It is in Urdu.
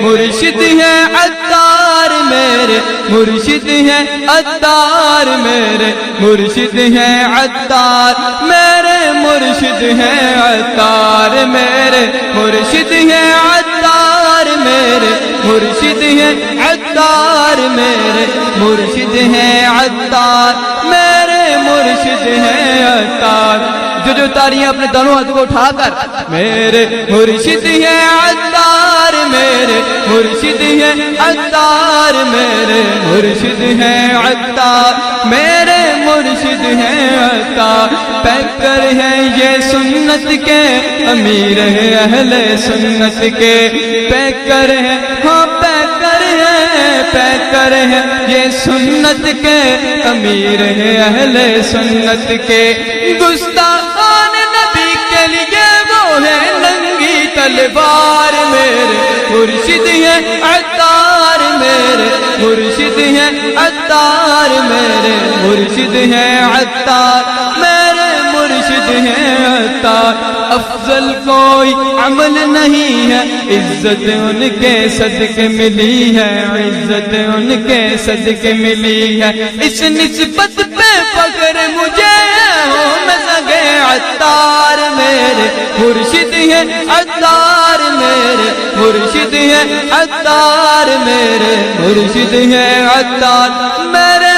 مرشد ہے عطار میرے مرشد ہے عطار میرے مرشد ہے عطار میرے مرشد ہے عطار میرے مرشد ہے عطار میرے مرشد ہے عطار میرے مرشد ہے عطار میرے مرشد ہے عطار جو تاریاں اپنے دونوں ہاتھوں کو اٹھا کر میرے مرشد ہے عطار میرے مرشد ہے عطار میرے مرشد ہے عطار میرے مرشد ہے عطار پیکر ہے یہ سنت کے امیر ہے اہل سنت کے پیکر ہے ہاں پیکر ہے یہ سنت کے امیر ہے اہل سنت کے گستاخان نبی کے لیے وہ ہے ننگی تلوار میرے مرشد ہے عطار میرے مرشد ہے عطار میرے مرشد ہے عطار میرے مرشد ہے عطار افضل کوئی عمل نہیں ہے عزت ان کے صدقے ملی ہے عزت ان کے صدقے ملی ہے اس نسبت پہ فخر مجھے ہو میں سگے عطار میرے مرشد ہے عطار میرے مرشد ہے عطار میرے مرشد ہے عطار میرے